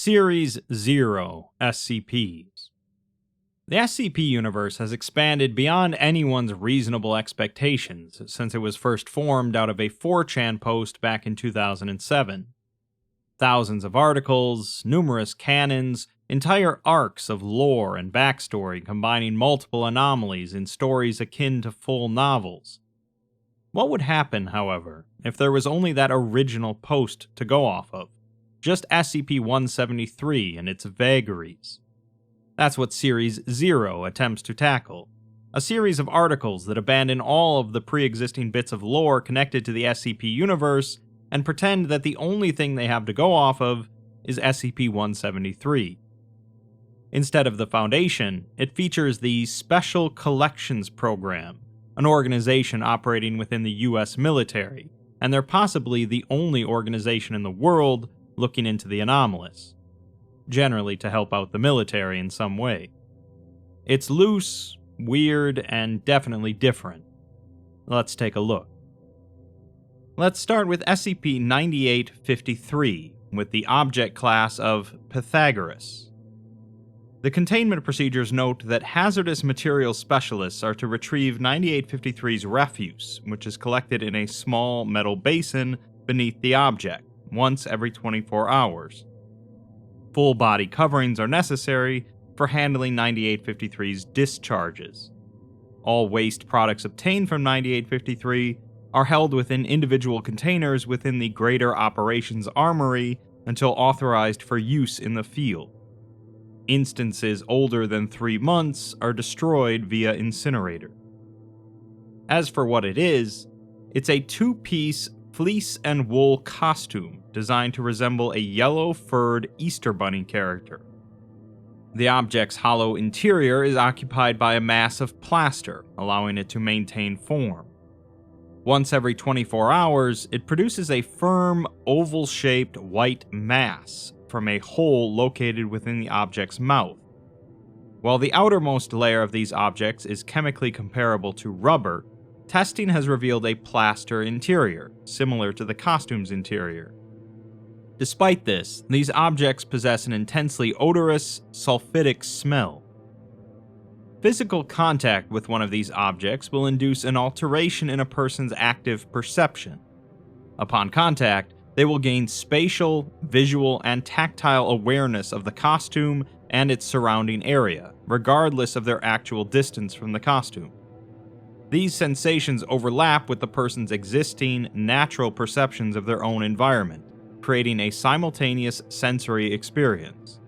Series 0 SCPs. The SCP universe has expanded beyond anyone's reasonable expectations since it was first formed out of a 4chan post back in 2007. Thousands of articles, numerous canons, entire arcs of lore and backstory combining multiple anomalies in stories akin to full novels. What would happen, however, if there was only that original post to go off of? Just SCP-173 and its vagaries. That's what Series 0 attempts to tackle. A series of articles that abandon all of the pre-existing bits of lore connected to the SCP universe and pretend that the only thing they have to go off of is SCP-173. Instead of the Foundation, it features the Special Collections Program, an organization operating within the US military, and they're possibly the only organization in the world looking into the anomalous, generally to help out the military in some way. It's loose, weird, and definitely different. Let's take a look. Let's start with SCP-9853, with the object class of Pythagoras. The containment procedures note that hazardous materials specialists are to retrieve 9853's refuse, which is collected in a small metal basin beneath the object, once every 24 hours. Full body coverings are necessary for handling 9853's discharges. All waste products obtained from 9853 are held within individual containers within the Greater Operations Armory until authorized for use in the field. Instances older than 3 months are destroyed via incinerator. As for what it is, it's a 2-piece fleece and wool costume designed to resemble a yellow-furred Easter Bunny character. The object's hollow interior is occupied by a mass of plaster, allowing it to maintain form. Once every 24 hours, it produces a firm, oval-shaped white mass from a hole located within the object's mouth. While the outermost layer of these objects is chemically comparable to rubber, testing has revealed a plaster interior, similar to the costume's interior. Despite this, these objects possess an intensely odorous, sulfidic smell. Physical contact with one of these objects will induce an alteration in a person's active perception. Upon contact, they will gain spatial, visual, and tactile awareness of the costume and its surrounding area, regardless of their actual distance from the costume. These sensations overlap with the person's existing, natural perceptions of their own environment, creating a simultaneous sensory experience.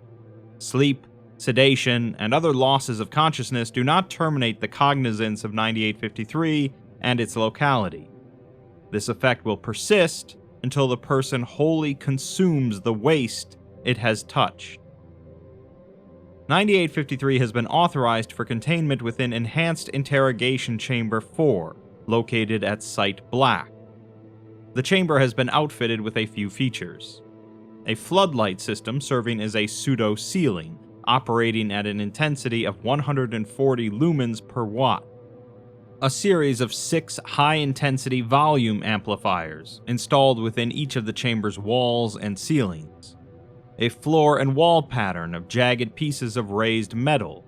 Sleep, sedation, and other losses of consciousness do not terminate the cognizance of 9853 and its locality. This effect will persist until the person wholly consumes the waste it has touched. 9853 has been authorized for containment within Enhanced Interrogation Chamber 4, located at Site Black. The chamber has been outfitted with a few features. A floodlight system serving as a pseudo-ceiling, operating at an intensity of 140 lumens per watt. A series of 6 high-intensity volume amplifiers, installed within each of the chamber's walls and ceilings. A floor and wall pattern of jagged pieces of raised metal,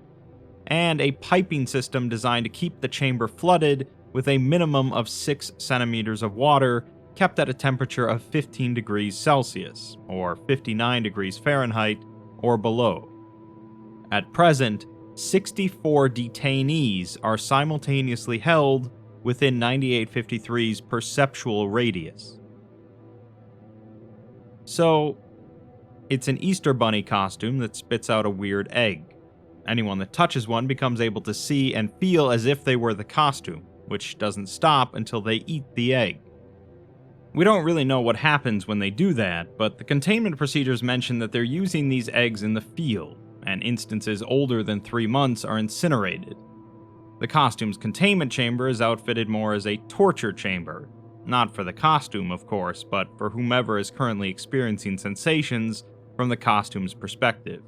and a piping system designed to keep the chamber flooded with a minimum of 6 centimeters of water kept at a temperature of 15 degrees Celsius, or 59 degrees Fahrenheit, or below. At present, 64 detainees are simultaneously held within 9853's perceptual radius. So, it's an Easter Bunny costume that spits out a weird egg. Anyone that touches one becomes able to see and feel as if they were the costume, which doesn't stop until they eat the egg. We don't really know what happens when they do that, but the containment procedures mention that they're using these eggs in the field, and instances older than 3 months are incinerated. The costume's containment chamber is outfitted more as a torture chamber, not for the costume, of course, but for whomever is currently experiencing sensations from the costume's perspective.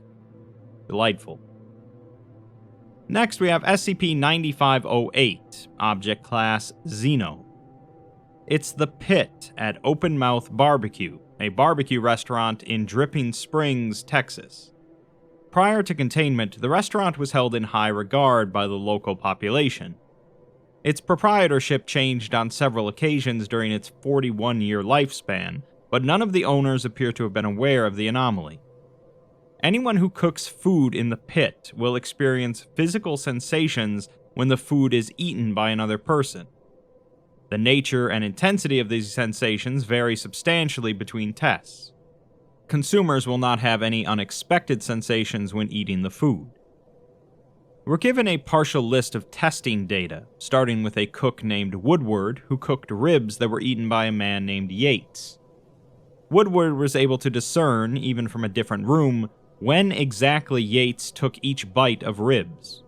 Delightful. Next, we have SCP-9508, Object Class Xeno. It's the Pit at Open Mouth Barbecue, a barbecue restaurant in Dripping Springs, Texas. Prior to containment, the restaurant was held in high regard by the local population. Its proprietorship changed on several occasions during its 41-year lifespan, but none of the owners appear to have been aware of the anomaly. Anyone who cooks food in the pit will experience physical sensations when the food is eaten by another person. The nature and intensity of these sensations vary substantially between tests. Consumers will not have any unexpected sensations when eating the food. We're given a partial list of testing data, starting with a cook named Woodward who cooked ribs that were eaten by a man named Yates. Woodward was able to discern, even from a different room, when exactly Yates took each bite of ribs.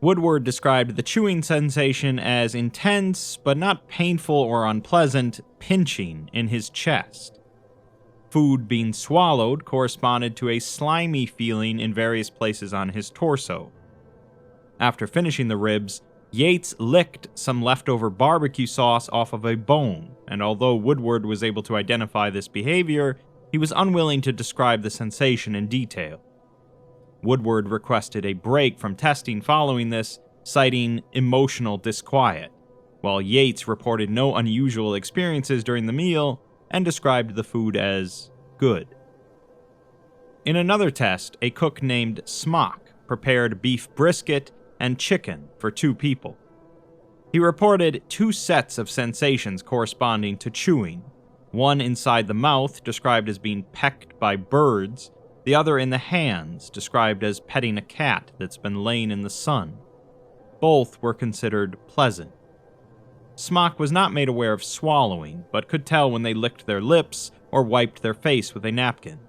Woodward described the chewing sensation as intense, but not painful or unpleasant, pinching in his chest. Food being swallowed corresponded to a slimy feeling in various places on his torso. After finishing the ribs, Yates licked some leftover barbecue sauce off of a bone, and although Woodward was able to identify this behavior, he was unwilling to describe the sensation in detail. Woodward requested a break from testing following this, citing emotional disquiet, while Yates reported no unusual experiences during the meal and described the food as good. In another test, a cook named Smock prepared beef brisket and chicken for 2 people. He reported 2 sets of sensations corresponding to chewing, one inside the mouth described as being pecked by birds, the other in the hands, described as petting a cat that's been laying in the sun. Both were considered pleasant. Smock was not made aware of swallowing, but could tell when they licked their lips or wiped their face with a napkin.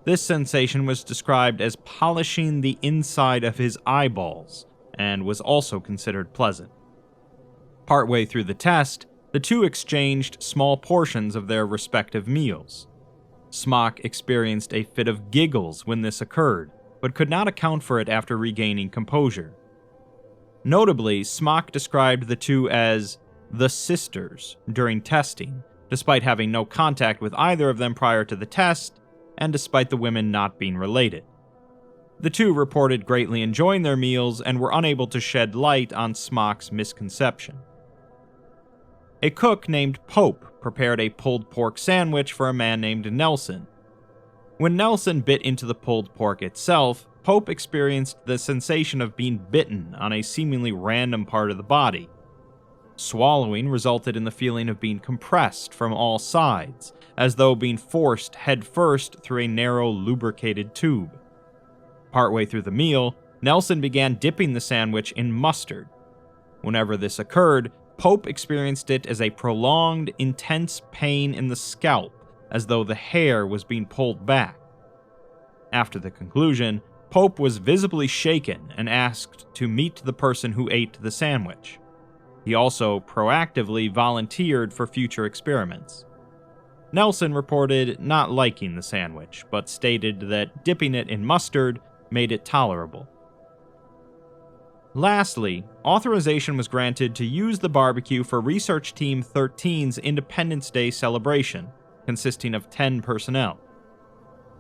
This sensation was described as polishing the inside of his eyeballs, and was also considered pleasant. Partway through the test, the 2 exchanged small portions of their respective meals. Smock experienced a fit of giggles when this occurred, but could not account for it after regaining composure. Notably, Smock described the 2 as the sisters during testing, despite having no contact with either of them prior to the test, and despite the women not being related. The 2 reported greatly enjoying their meals and were unable to shed light on Smock's misconception. A cook named Pope prepared a pulled pork sandwich for a man named Nelson. When Nelson bit into the pulled pork itself, Pope experienced the sensation of being bitten on a seemingly random part of the body. Swallowing resulted in the feeling of being compressed from all sides, as though being forced headfirst through a narrow, lubricated tube. Partway through the meal, Nelson began dipping the sandwich in mustard. Whenever this occurred, Pope experienced it as a prolonged, intense pain in the scalp, as though the hair was being pulled back. After the conclusion, Pope was visibly shaken and asked to meet the person who ate the sandwich. He also proactively volunteered for future experiments. Nelson reported not liking the sandwich, but stated that dipping it in mustard made it tolerable. Lastly, authorization was granted to use the barbecue for Research Team 13's Independence Day celebration, consisting of 10 personnel.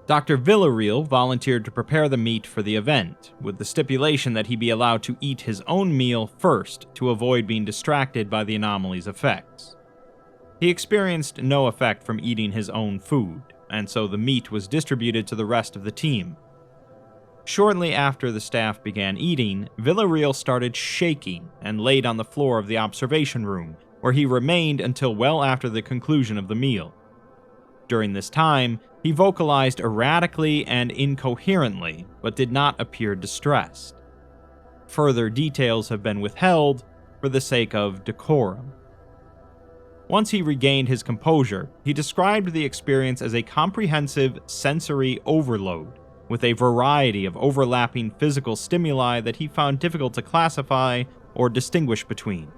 Dr. Villarreal volunteered to prepare the meat for the event, with the stipulation that he be allowed to eat his own meal first to avoid being distracted by the anomaly's effects. He experienced no effect from eating his own food, and so the meat was distributed to the rest of the team. Shortly after the staff began eating, Villarreal started shaking and laid on the floor of the observation room, where he remained until well after the conclusion of the meal. During this time, he vocalized erratically and incoherently, but did not appear distressed. Further details have been withheld for the sake of decorum. Once he regained his composure, he described the experience as a comprehensive sensory overload, with a variety of overlapping physical stimuli that he found difficult to classify or distinguish between.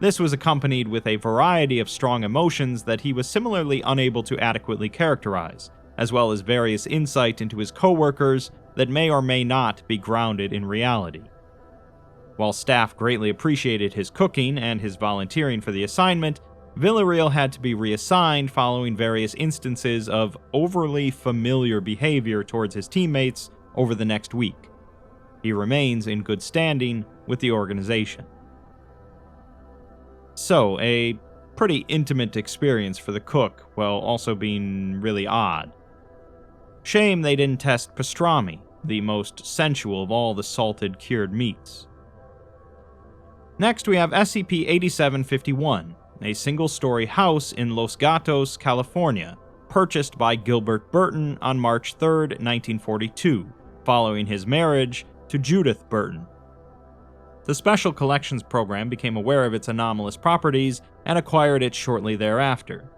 This was accompanied with a variety of strong emotions that he was similarly unable to adequately characterize, as well as various insight into his coworkers that may or may not be grounded in reality. While staff greatly appreciated his cooking and his volunteering for the assignment, Villarreal had to be reassigned following various instances of overly familiar behavior towards his teammates over the next week. He remains in good standing with the organization. So, a pretty intimate experience for the cook, while also being really odd. Shame they didn't test pastrami, the most sensual of all the salted cured meats. Next, we have SCP-8751, a single-story house in Los Gatos, California, purchased by Gilbert Burton on March 3, 1942, following his marriage to Judith Burton. The Special Collections Program became aware of its anomalous properties and acquired it shortly thereafter.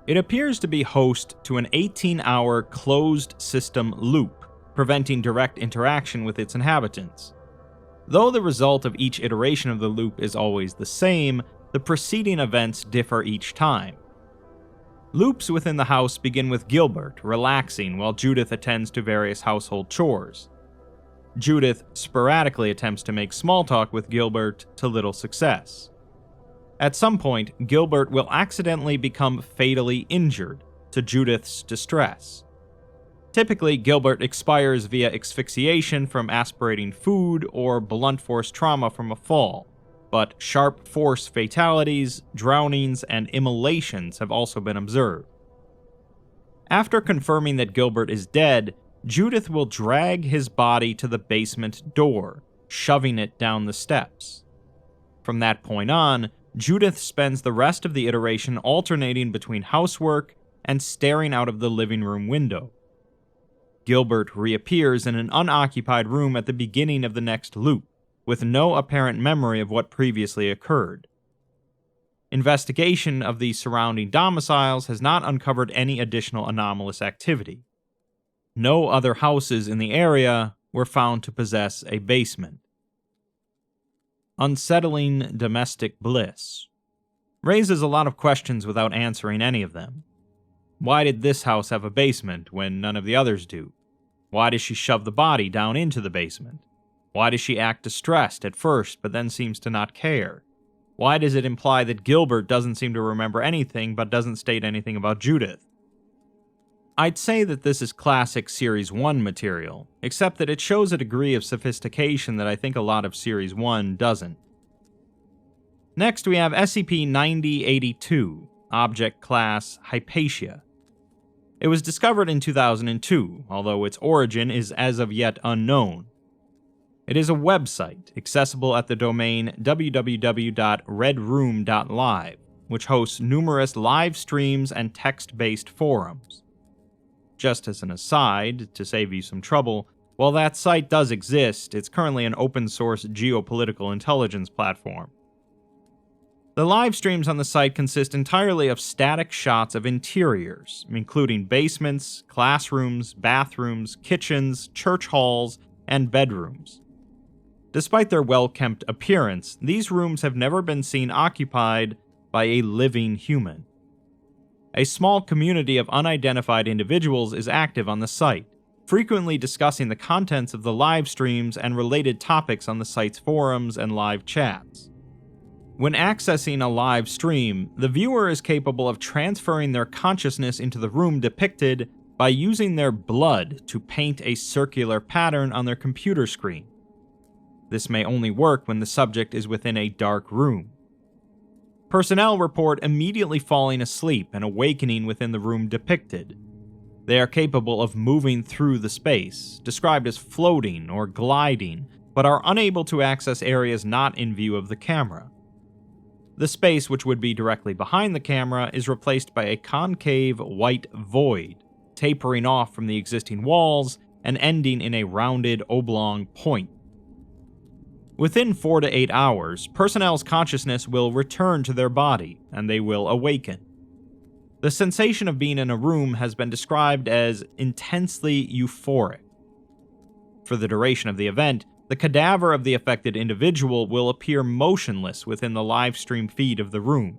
It appears to be host to an 18-hour closed-system loop, preventing direct interaction with its inhabitants. Though the result of each iteration of the loop is always the same, the preceding events differ each time. Loops within the house begin with Gilbert relaxing while Judith attends to various household chores. Judith sporadically attempts to make small talk with Gilbert to little success. At some point, Gilbert will accidentally become fatally injured, to Judith's distress. Typically, Gilbert expires via asphyxiation from aspirating food or blunt force trauma from a fall, but sharp force fatalities, drownings, and immolations have also been observed. After confirming that Gilbert is dead, Judith will drag his body to the basement door, shoving it down the steps. From that point on, Judith spends the rest of the iteration alternating between housework and staring out of the living room window. Gilbert reappears in an unoccupied room at the beginning of the next loop, with no apparent memory of what previously occurred. Investigation of the surrounding domiciles has not uncovered any additional anomalous activity. No other houses in the area were found to possess a basement. Unsettling domestic bliss raises a lot of questions without answering any of them. Why did this house have a basement when none of the others do? Why does she shove the body down into the basement? Why does she act distressed at first but then seems to not care? Why does it imply that Gilbert doesn't seem to remember anything but doesn't state anything about Judith? I'd say that this is classic Series 1 material, except that it shows a degree of sophistication that I think a lot of Series 1 doesn't. Next, we have SCP-9082, Object Class Hypatia. It was discovered in 2002, although its origin is as of yet unknown. It is a website accessible at the domain www.redroom.live, which hosts numerous live streams and text-based forums. Just as an aside, to save you some trouble, while that site does exist, it's currently an open-source geopolitical intelligence platform. The live streams on the site consist entirely of static shots of interiors, including basements, classrooms, bathrooms, kitchens, church halls, and bedrooms. Despite their well-kept appearance, these rooms have never been seen occupied by a living human. A small community of unidentified individuals is active on the site, frequently discussing the contents of the live streams and related topics on the site's forums and live chats. When accessing a live stream, the viewer is capable of transferring their consciousness into the room depicted by using their blood to paint a circular pattern on their computer screen. This may only work when the subject is within a dark room. Personnel report immediately falling asleep and awakening within the room depicted. They are capable of moving through the space, described as floating or gliding, but are unable to access areas not in view of the camera. The space, which would be directly behind the camera, is replaced by a concave white void, tapering off from the existing walls and ending in a rounded oblong point. Within 4 to 8 hours, personnel's consciousness will return to their body, and they will awaken. The sensation of being in a room has been described as intensely euphoric. For the duration of the event, the cadaver of the affected individual will appear motionless within the live stream feed of the room.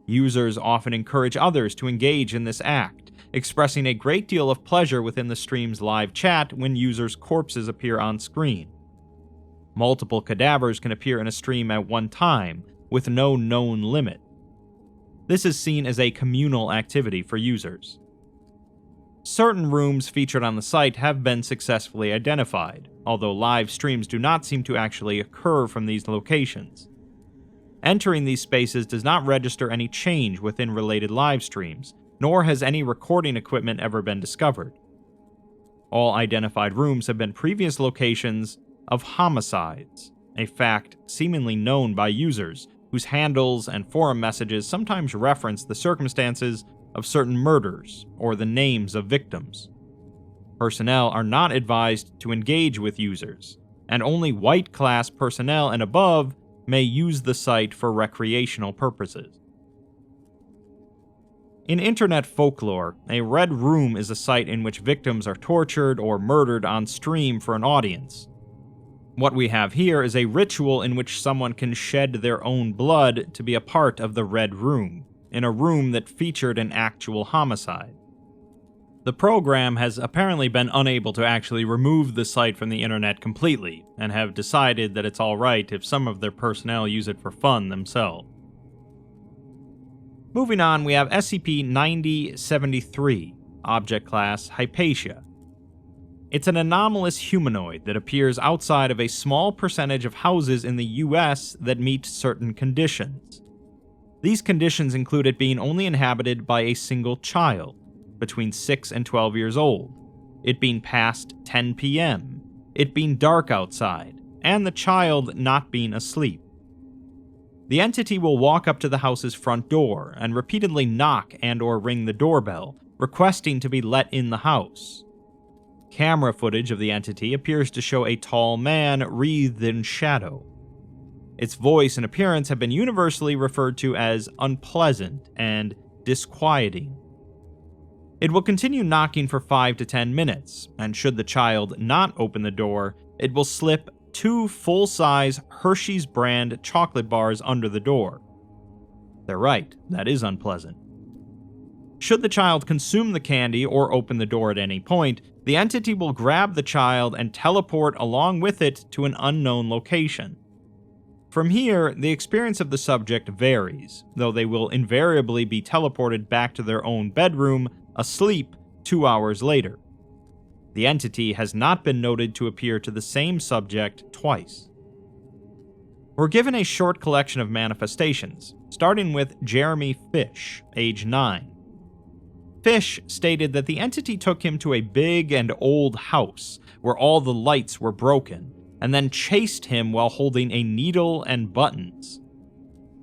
Users often encourage others to engage in this act, expressing a great deal of pleasure within the stream's live chat when users' corpses appear on screen. Multiple cadavers can appear in a stream at one time, with no known limit. This is seen as a communal activity for users. Certain rooms featured on the site have been successfully identified, although live streams do not seem to actually occur from these locations. Entering these spaces does not register any change within related live streams, nor has any recording equipment ever been discovered. All identified rooms have been previous locations of homicides, a fact seemingly known by users, whose handles and forum messages sometimes reference the circumstances of certain murders or the names of victims. Personnel are not advised to engage with users, and only white class personnel and above may use the site for recreational purposes. In internet folklore, a red room is a site in which victims are tortured or murdered on stream for an audience. What we have here is a ritual in which someone can shed their own blood to be a part of the red room, in a room that featured an actual homicide. The program has apparently been unable to actually remove the site from the internet completely, and have decided that it's alright if some of their personnel use it for fun themselves. Moving on, we have SCP-9073, Object Class Hypatia. It's an anomalous humanoid that appears outside of a small percentage of houses in the US that meet certain conditions. These conditions include it being only inhabited by a single child, between 6 and 12 years old, it being past 10 p.m., it being dark outside, and the child not being asleep. The entity will walk up to the house's front door and repeatedly knock and/or ring the doorbell, requesting to be let in the house. Camera footage of the entity appears to show a tall man wreathed in shadow. Its voice and appearance have been universally referred to as unpleasant and disquieting. It will continue knocking for 5 to 10 minutes, and should the child not open the door, it will slip 2 full-size Hershey's brand chocolate bars under the door. They're right, that is unpleasant. Should the child consume the candy or open the door at any point, the entity will grab the child and teleport along with it to an unknown location. From here, the experience of the subject varies, though they will invariably be teleported back to their own bedroom, asleep, 2 hours later. The entity has not been noted to appear to the same subject twice. We're given a short collection of manifestations, starting with Jeremy Fish, age 9. Fish stated that the entity took him to a big and old house where all the lights were broken, and then chased him while holding a needle and buttons.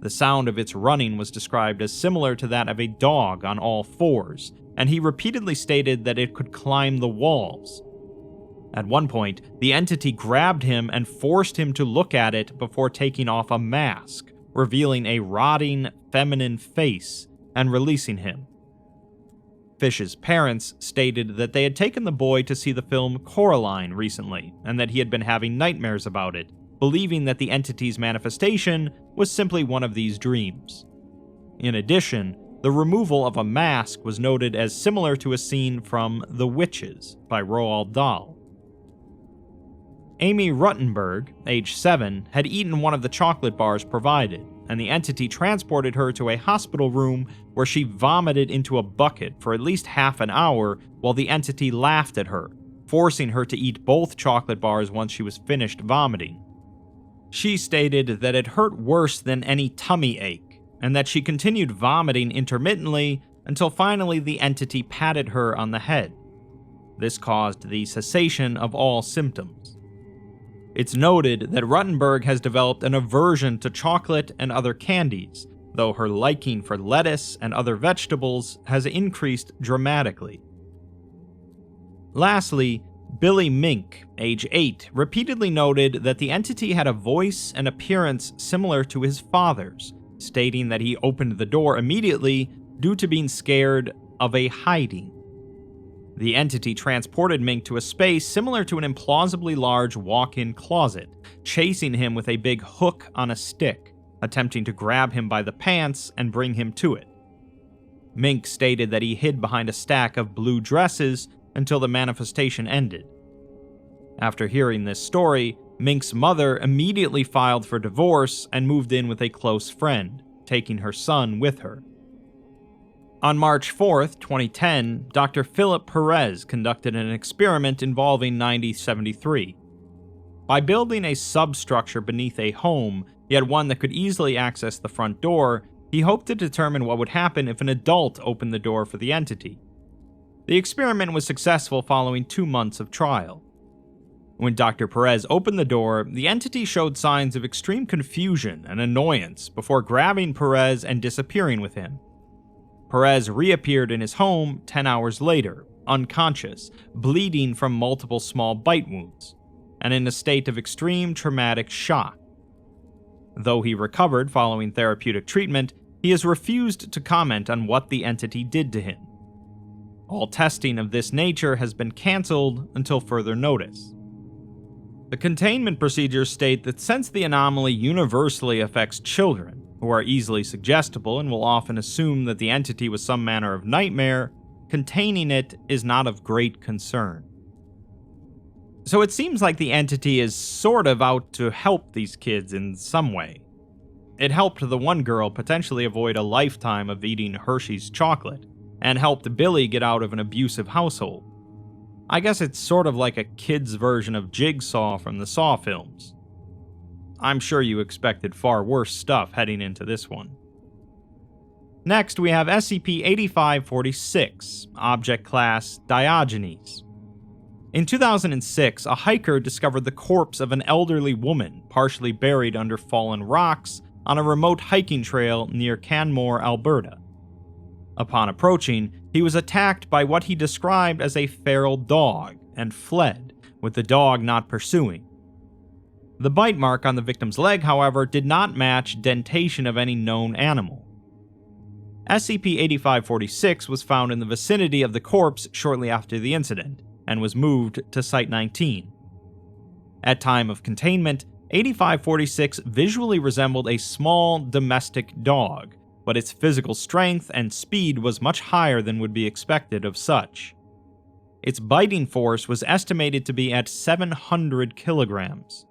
The sound of its running was described as similar to that of a dog on all fours, and he repeatedly stated that it could climb the walls. At one point, the entity grabbed him and forced him to look at it before taking off a mask, revealing a rotting, feminine face, and releasing him. Fish's parents stated that they had taken the boy to see the film Coraline recently, and that he had been having nightmares about it, believing that the entity's manifestation was simply one of these dreams. In addition, the removal of a mask was noted as similar to a scene from The Witches by Roald Dahl. Amy Ruttenberg, age 7, had eaten one of the chocolate bars provided, and the entity transported her to a hospital room where she vomited into a bucket for at least half an hour while the entity laughed at her, forcing her to eat both chocolate bars once she was finished vomiting. She stated that it hurt worse than any tummy ache, and that she continued vomiting intermittently until finally the entity patted her on the head. This caused the cessation of all symptoms. It's noted that Ruttenberg has developed an aversion to chocolate and other candies, though her liking for lettuce and other vegetables has increased dramatically. Lastly, Billy Mink, age 8, repeatedly noted that the entity had a voice and appearance similar to his father's, stating that he opened the door immediately due to being scared of a hiding. The entity transported Mink to a space similar to an implausibly large walk-in closet, chasing him with a big hook on a stick, attempting to grab him by the pants and bring him to it. Mink stated that he hid behind a stack of blue dresses until the manifestation ended. After hearing this story, Mink's mother immediately filed for divorce and moved in with a close friend, taking her son with her. On March 4th, 2010, Dr. Philip Perez conducted an experiment involving 9073. By building a substructure beneath a home, yet one that could easily access the front door, he hoped to determine what would happen if an adult opened the door for the entity. The experiment was successful following 2 months of trial. When Dr. Perez opened the door, the entity showed signs of extreme confusion and annoyance before grabbing Perez and disappearing with him. Perez reappeared in his home 10 hours later, unconscious, bleeding from multiple small bite wounds, and in a state of extreme traumatic shock. Though he recovered following therapeutic treatment, he has refused to comment on what the entity did to him. All testing of this nature has been cancelled until further notice. The containment procedures state that since the anomaly universally affects children, who are easily suggestible and will often assume that the entity was some manner of nightmare, containing it is not of great concern. So it seems like the entity is sort of out to help these kids in some way. It helped the one girl potentially avoid a lifetime of eating Hershey's chocolate, and helped Billy get out of an abusive household. I guess it's sort of like a kid's version of Jigsaw from the Saw films. I'm sure you expected far worse stuff heading into this one. Next, we have SCP-8546, Object Class Diogenes. In 2006, a hiker discovered the corpse of an elderly woman partially buried under fallen rocks on a remote hiking trail near Canmore, Alberta. Upon approaching, he was attacked by what he described as a feral dog and fled, with the dog not pursuing. The bite mark on the victim's leg, however, did not match dentation of any known animal. SCP-8546 was found in the vicinity of the corpse shortly after the incident, and was moved to Site 19. At time of containment, 8546 visually resembled a small domestic dog, but its physical strength and speed was much higher than would be expected of such. Its biting force was estimated to be at 700 kilograms.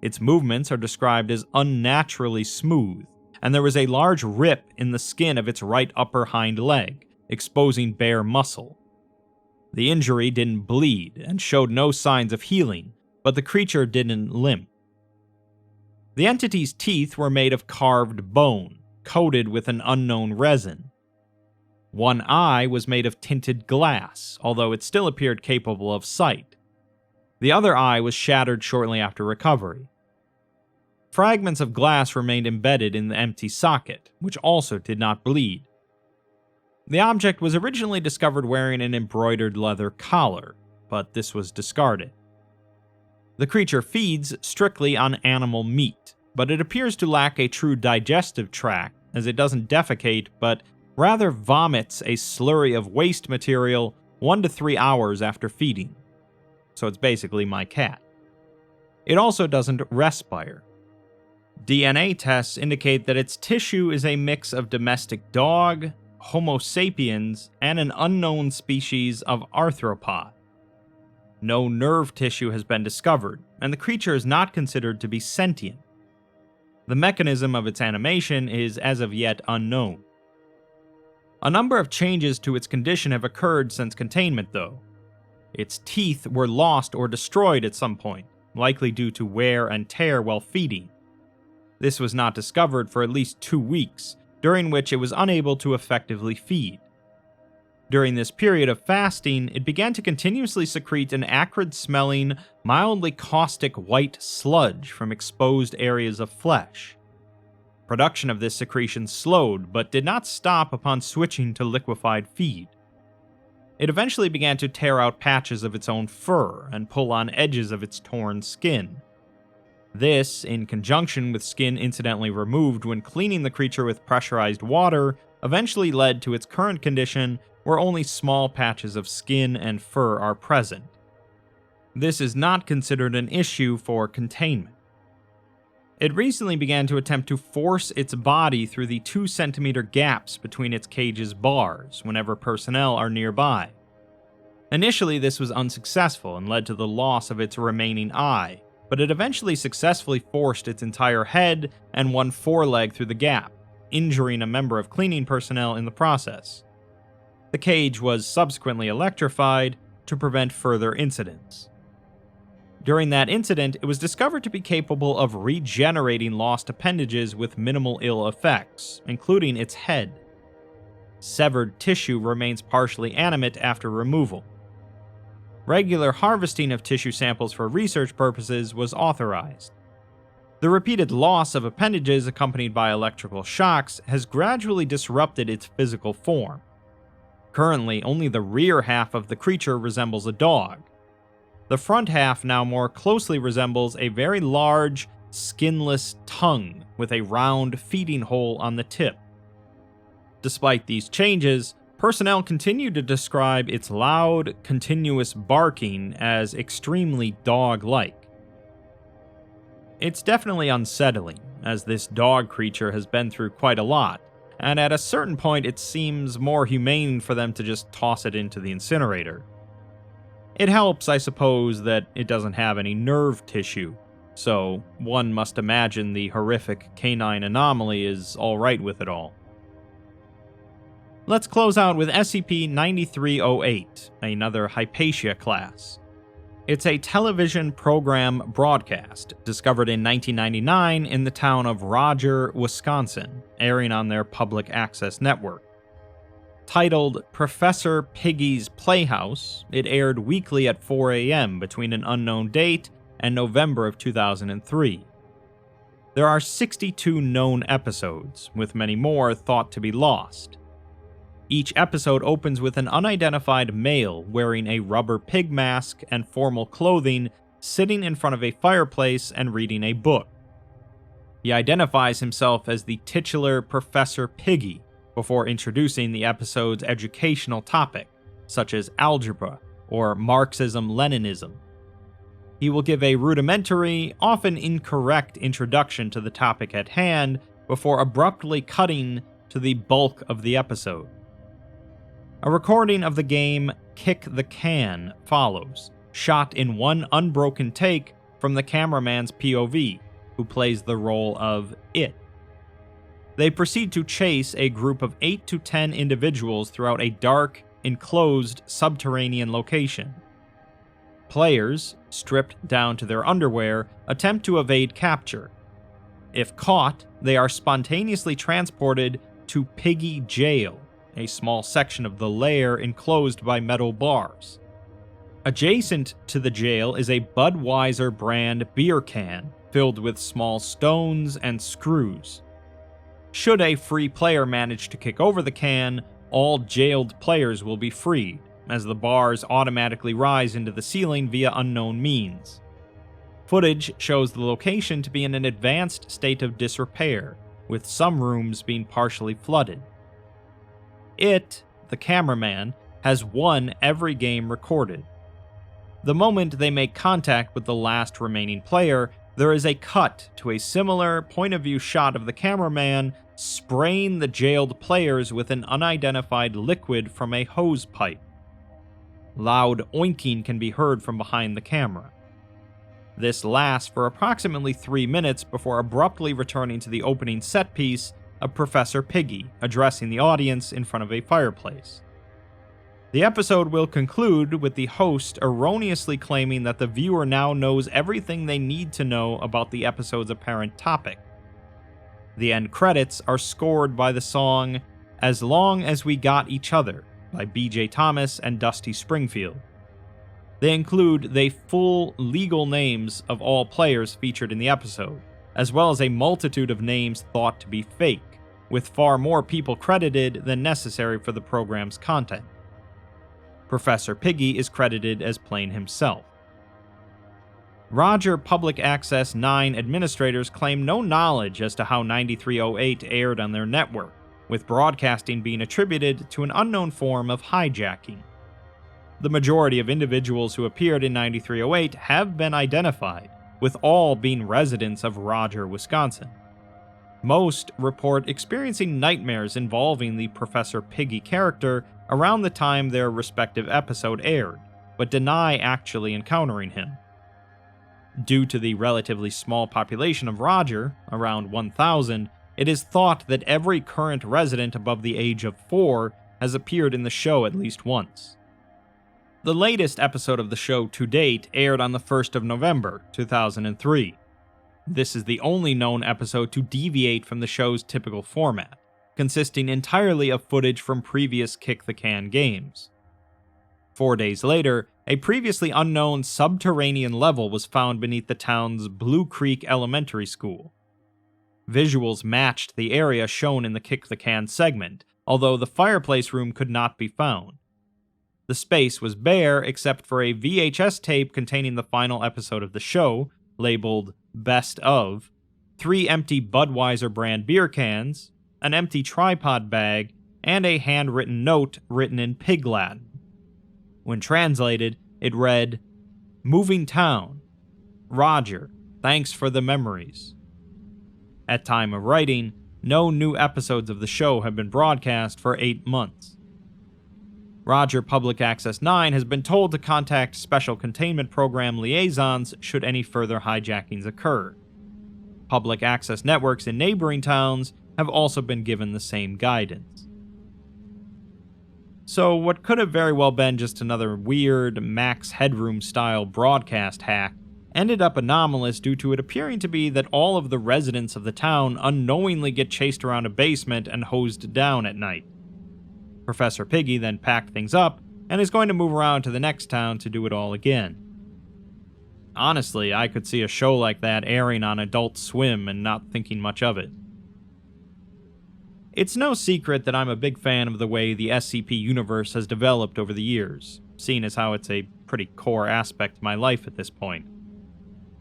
Its movements are described as unnaturally smooth, and there was a large rip in the skin of its right upper hind leg, exposing bare muscle. The injury didn't bleed and showed no signs of healing, but the creature didn't limp. The entity's teeth were made of carved bone, coated with an unknown resin. One eye was made of tinted glass, although it still appeared capable of sight. The other eye was shattered shortly after recovery. Fragments of glass remained embedded in the empty socket, which also did not bleed. The object was originally discovered wearing an embroidered leather collar, but this was discarded. The creature feeds strictly on animal meat, but it appears to lack a true digestive tract, as it doesn't defecate, but rather vomits a slurry of waste material 1 to 3 hours after feeding. So it's basically my cat. It also doesn't respire. DNA tests indicate that its tissue is a mix of domestic dog, Homo sapiens, and an unknown species of arthropod. No nerve tissue has been discovered, and the creature is not considered to be sentient. The mechanism of its animation is as of yet unknown. A number of changes to its condition have occurred since containment, though. Its teeth were lost or destroyed at some point, likely due to wear and tear while feeding. This was not discovered for at least 2 weeks, during which it was unable to effectively feed. During this period of fasting, it began to continuously secrete an acrid-smelling, mildly caustic white sludge from exposed areas of flesh. Production of this secretion slowed, but did not stop upon switching to liquefied feed. It eventually began to tear out patches of its own fur and pull on edges of its torn skin. This, in conjunction with skin incidentally removed when cleaning the creature with pressurized water, eventually led to its current condition where only small patches of skin and fur are present. This is not considered an issue for containment. It recently began to attempt to force its body through the 2-centimeter gaps between its cage's bars whenever personnel are nearby. Initially, this was unsuccessful and led to the loss of its remaining eye, but it eventually successfully forced its entire head and one foreleg through the gap, injuring a member of cleaning personnel in the process. The cage was subsequently electrified to prevent further incidents. During that incident, it was discovered to be capable of regenerating lost appendages with minimal ill effects, including its head. Severed tissue remains partially animate after removal. Regular harvesting of tissue samples for research purposes was authorized. The repeated loss of appendages accompanied by electrical shocks has gradually disrupted its physical form. Currently, only the rear half of the creature resembles a dog. The front half now more closely resembles a very large, skinless tongue with a round feeding hole on the tip. Despite these changes, personnel continue to describe its loud, continuous barking as extremely dog-like. It's definitely unsettling, as this dog creature has been through quite a lot, and at a certain point it seems more humane for them to just toss it into the incinerator. It helps, I suppose, that it doesn't have any nerve tissue, so one must imagine the horrific canine anomaly is alright with it all. Let's close out with SCP-9308, another Hypatia class. It's a television program broadcast discovered in 1999 in the town of Roger, Wisconsin, airing on their public access network. Titled Professor Piggy's Playhouse, it aired weekly at 4 a.m. between an unknown date and November of 2003. There are 62 known episodes, with many more thought to be lost. Each episode opens with an unidentified male wearing a rubber pig mask and formal clothing, sitting in front of a fireplace and reading a book. He identifies himself as the titular Professor Piggy before introducing the episode's educational topic, such as algebra or Marxism-Leninism. He will give a rudimentary, often incorrect introduction to the topic at hand before abruptly cutting to the bulk of the episode. A recording of the game Kick the Can follows, shot in one unbroken take from the cameraman's POV, who plays the role of It. They proceed to chase a group of 8 to 10 individuals throughout a dark, enclosed subterranean location. Players, stripped down to their underwear, attempt to evade capture. If caught, they are spontaneously transported to Piggy Jail, a small section of the lair enclosed by metal bars. Adjacent to the jail is a Budweiser brand beer can filled with small stones and screws. Should a free player manage to kick over the can, all jailed players will be freed, as the bars automatically rise into the ceiling via unknown means. Footage shows the location to be in an advanced state of disrepair, with some rooms being partially flooded. It, the cameraman, has won every game recorded. The moment they make contact with the last remaining player, there is a cut to a similar point-of-view shot of the cameraman spraying the jailed players with an unidentified liquid from a hose pipe. Loud oinking can be heard from behind the camera. This lasts for approximately 3 minutes before abruptly returning to the opening set piece of Professor Piggy addressing the audience in front of a fireplace. The episode will conclude with the host erroneously claiming that the viewer now knows everything they need to know about the episode's apparent topic. The end credits are scored by the song As Long as We Got Each Other by B.J. Thomas and Dusty Springfield. They include the full legal names of all players featured in the episode, as well as a multitude of names thought to be fake, with far more people credited than necessary for the program's content. Professor Piggy is credited as playing himself. Roger Public Access 9 administrators claim no knowledge as to how 9308 aired on their network, with broadcasting being attributed to an unknown form of hijacking. The majority of individuals who appeared in 9308 have been identified, with all being residents of Roger, Wisconsin. Most report experiencing nightmares involving the Professor Piggy character around the time their respective episode aired, but deny actually encountering him. Due to the relatively small population of Roger, around 1,000, it is thought that every current resident above the age of 4 has appeared in the show at least once. The latest episode of the show to date aired on the 1st of November, 2003. This is the only known episode to deviate from the show's typical format, consisting entirely of footage from previous Kick the Can games. 4 days later, a previously unknown subterranean level was found beneath the town's Blue Creek Elementary School. Visuals matched the area shown in the Kick the Can segment, although the fireplace room could not be found. The space was bare except for a VHS tape containing the final episode of the show, labeled Best Of, 3 empty Budweiser brand beer cans, an empty tripod bag, and a handwritten note written in Pig Latin. When translated, it read, "Moving town. Roger, thanks for the memories." At time of writing, no new episodes of the show have been broadcast for 8 months. Roger Public Access 9 has been told to contact Special Containment Program liaisons should any further hijackings occur. Public access networks in neighboring towns have also been given the same guidance. So what could have very well been just another weird Max Headroom-style broadcast hack ended up anomalous due to it appearing to be that all of the residents of the town unknowingly get chased around a basement and hosed down at night. Professor Piggy then packed things up and is going to move around to the next town to do it all again. Honestly, I could see a show like that airing on Adult Swim and not thinking much of it. It's no secret that I'm a big fan of the way the SCP universe has developed over the years, seeing as how it's a pretty core aspect of my life at this point.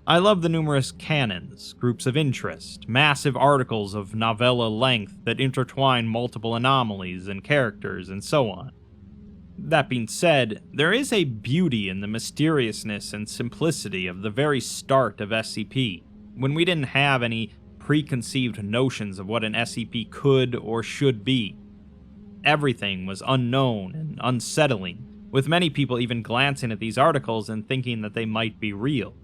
I love the numerous canons, groups of interest, massive articles of novella length that intertwine multiple anomalies and characters, and so on. That being said, there is a beauty in the mysteriousness and simplicity of the very start of SCP, when we didn't have any preconceived notions of what an SCP could or should be. Everything was unknown and unsettling, with many people even glancing at these articles and thinking that they might be real.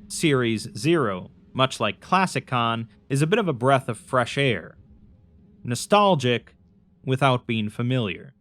Series 0, much like ClassicCon, is a bit of a breath of fresh air. Nostalgic, without being familiar.